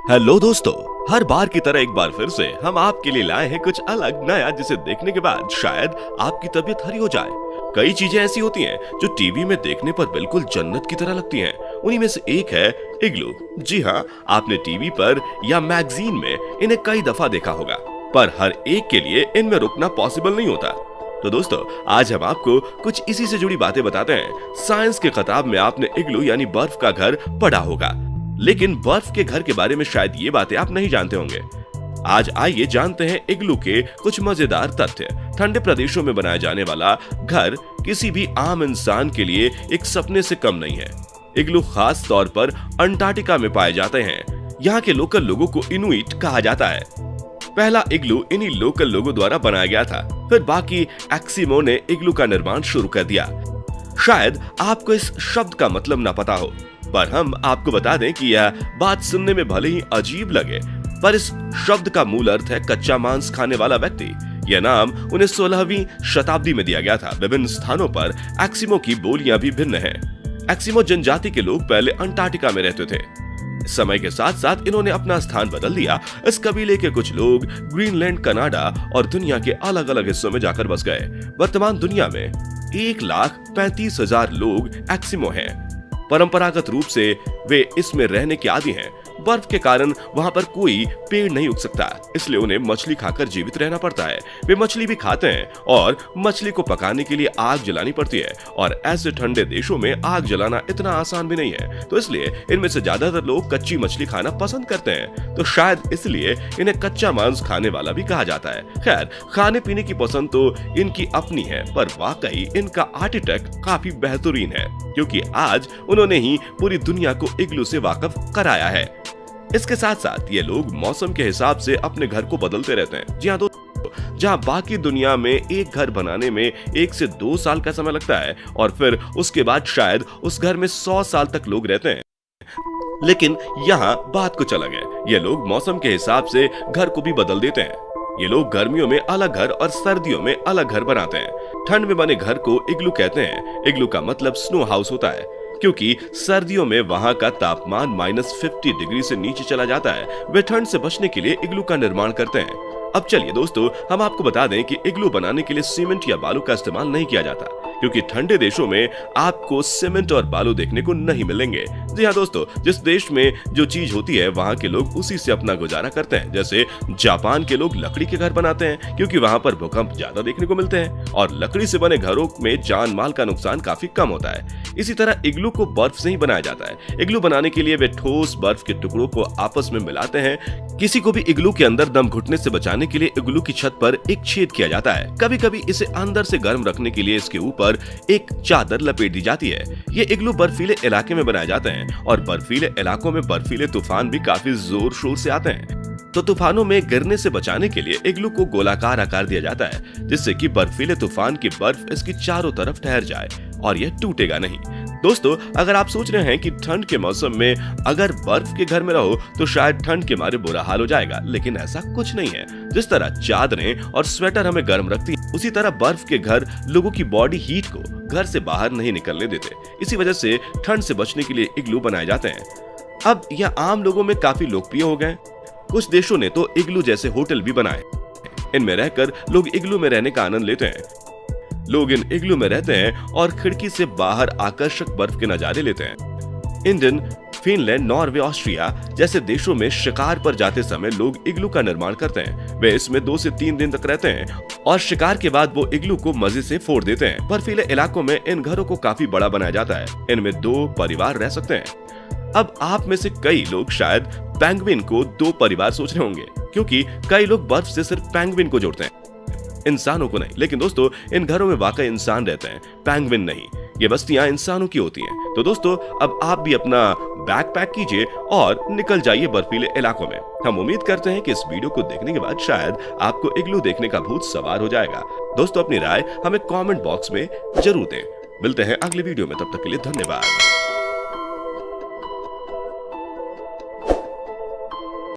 Hello दोस्तों, हर बार की तरह एक बार फिर से हम आपके लिए लाए हैं कुछ अलग नया, जिसे देखने के बाद शायद आपकी तबीयत हरी हो जाए। कई चीजें ऐसी होती हैं जो टीवी में देखने पर बिल्कुल जन्नत की तरह लगती हैं। उन्हीं में से एक है इग्लू। जी हाँ, आपने टीवी पर या मैगजीन में इन्हें कई दफा देखा होगा, पर हर एक के लिए इनमें रुकना पॉसिबल नहीं होता। तो दोस्तों, आज हम आपको कुछ इसी से जुड़ी बातें बताते हैं। साइंस के किताब में आपने इग्लू यानी बर्फ का घर पढ़ा होगा, लेकिन बर्फ के घर के बारे में शायद ये बातें आप नहीं जानते होंगे। आज आइए जानते हैं इग्लू के कुछ मजेदार तथ्य। ठंडे प्रदेशों में बनाया जाने वाला घर किसी भी आम इंसान के लिए एक सपने से कम नहीं है। इग्लू खास तौर पर अंटार्कटिका में पाए जाते हैं। यहाँ के लोकल लोगों को इनुइट कहा जाता है। पहला इग्लू इन्हीं लोकल लोगों द्वारा बनाया गया था, फिर बाकी एस्किमो ने इग्लू का निर्माण शुरू कर दिया। शायद आपको इस शब्द का मतलब ना पता हो, पर हम आपको बता दें कि यह बात सुनने में भले ही अजीब लगे, पर इस शब्द का मूल अर्थ है कच्चा मांस खाने वाला व्यक्ति। यह नाम उन्हें 16वीं शताब्दी में दिया गया था। विभिन्न स्थानों पर एस्किमो की बोलियां भी भिन्न हैं। एस्किमो जनजाति के लोग पहले अंटार्कटिका में रहते थे। समय के साथ साथ इन्होंने अपना स्थान बदल दिया। इस कबीले के कुछ लोग ग्रीनलैंड, कनाडा और दुनिया के अलग अलग हिस्सों में जाकर बस गए। वर्तमान दुनिया में 1,35,000 लोग एस्किमो हैं। परंपरागत रूप से वे इसमें रहने के आदी हैं। बर्फ के कारण वहां पर कोई पेड़ नहीं उग सकता, इसलिए उन्हें मछली खाकर जीवित रहना पड़ता है। वे मछली भी खाते हैं और मछली को पकाने के लिए आग जलानी पड़ती है, और ऐसे ठंडे देशों में आग जलाना इतना आसान भी नहीं है, तो इसलिए इनमें से ज्यादातर लोग कच्ची मछली खाना पसंद करते हैं। तो शायद इसलिए इन्हें कच्चा मांस खाने वाला भी कहा जाता है। खैर, खाने पीने की पसंद तो इनकी अपनी है, पर वाकई इनका आर्किटेक्ट काफी बेहतरीन है, क्योंकि आज उन्होंने ही पूरी दुनिया को इग्लू से वाकिफ कराया है। इसके साथ साथ ये लोग मौसम के हिसाब से अपने घर को बदलते रहते हैं। जी हाँ दोस्तों, जहाँ बाकी दुनिया में एक घर बनाने में 1 से 2 साल का समय लगता है, और फिर उसके बाद शायद उस घर में 100 साल तक लोग रहते हैं, लेकिन यहाँ बात कुछ अलग है। ये लोग मौसम के हिसाब से घर को भी बदल देते हैं। ये लोग गर्मियों में अलग घर और सर्दियों में अलग घर बनाते हैं। ठंड में बने घर को इग्लू कहते हैं। इग्लू का मतलब स्नो हाउस होता है, क्योंकि सर्दियों में वहां का तापमान -50 डिग्री से नीचे चला जाता है। वे ठंड से बचने के लिए इग्लू का निर्माण करते हैं। अब चलिए दोस्तों, हम आपको बता दें कि इग्लू बनाने के लिए सीमेंट या बालू का इस्तेमाल नहीं किया जाता, क्योंकि ठंडे देशों में आपको सीमेंट और बालू देखने को नहीं मिलेंगे। जी हाँ दोस्तों, जिस देश में जो चीज होती है वहाँ के लोग उसी से अपना गुजारा करते हैं। जैसे जापान के लोग लकड़ी के घर बनाते हैं, क्योंकि वहाँ पर भूकंप ज्यादा देखने को मिलते हैं, और लकड़ी से बने घरों में जान माल का नुकसान काफी कम होता है। इसी तरह इग्लू को बर्फ से ही बनाया जाता है। इग्लू बनाने के लिए वे ठोस बर्फ के टुकड़ों को आपस में मिलाते हैं। किसी को भी इग्लू के अंदर दम घुटने से बचाने के लिए इग्लू की छत पर एक छेद किया जाता है। कभी कभी इसे अंदर से गर्म रखने के लिए इसके ऊपर एक चादर लपेट दी जाती है। ये इग्लू बर्फीले इलाके में बनाए जाते हैं, और बर्फीले इलाकों में बर्फीले तूफान भी काफी जोर शोर से आते हैं। तो तूफानों में गिरने से बचाने के लिए इग्लू को गोलाकार आकार दिया जाता है, जिससे कि बर्फीले तूफान की बर्फ इसकी चारों तरफ ठहर जाए और यह टूटेगा नहीं। दोस्तों, अगर आप सोच रहे हैं कि ठंड के मौसम में अगर बर्फ के घर में रहो तो शायद ठंड के मारे बुरा हाल हो जाएगा, लेकिन ऐसा कुछ नहीं है। जिस तरह चादरें और स्वेटर हमें गर्म रखती हैं, उसी तरह बर्फ के घर लोगों की बॉडी हीट को घर से बाहर नहीं निकलने देते। इसी वजह से ठंड से बचने के लिए इग्लू बनाए जाते हैं। अब यह आम लोगों में काफी लोकप्रिय हो गए। कुछ देशों ने तो इग्लू जैसे होटल भी बनाए। इनमें रहकर लोग इग्लू में रहने का आनंद लेते हैं। लोग इन इग्लू में रहते हैं और खिड़की से बाहर आकर्षक बर्फ के नजारे लेते हैं। इंडियन, फिनलैंड, नॉर्वे, ऑस्ट्रिया जैसे देशों में शिकार पर जाते समय लोग इग्लू का निर्माण करते हैं। वे इसमें 2 से 3 दिन तक रहते हैं, और शिकार के बाद वो इग्लू को मजे से फोड़ देते हैं। बर्फीले इलाकों में इन घरों को काफी बड़ा बनाया जाता है। इनमें 2 परिवार रह सकते हैं। अब आप में से कई लोग शायद पेंगुइन को 2 परिवार सोच रहे होंगे, क्योंकि कई लोग बर्फ से सिर्फ पेंगुइन को जोड़ते हैं, इंसानों को नहीं। लेकिन दोस्तों, इन घरों में वाकई इंसान रहते हैं, पेंगुइन नहीं। ये बस्तियां इंसानों की होती हैं। तो दोस्तों, अब आप भी अपना बैग पैक कीजिए और निकल जाइए बर्फीले इलाकों में। हम उम्मीद करते हैं कि इस वीडियो को देखने के बाद शायद आपको इग्लू देखने का भूत सवार हो जाएगा। दोस्तों, अपनी राय हमें कमेंट बॉक्स में जरूर दें। मिलते हैं अगले वीडियो में, तब तक के लिए धन्यवाद।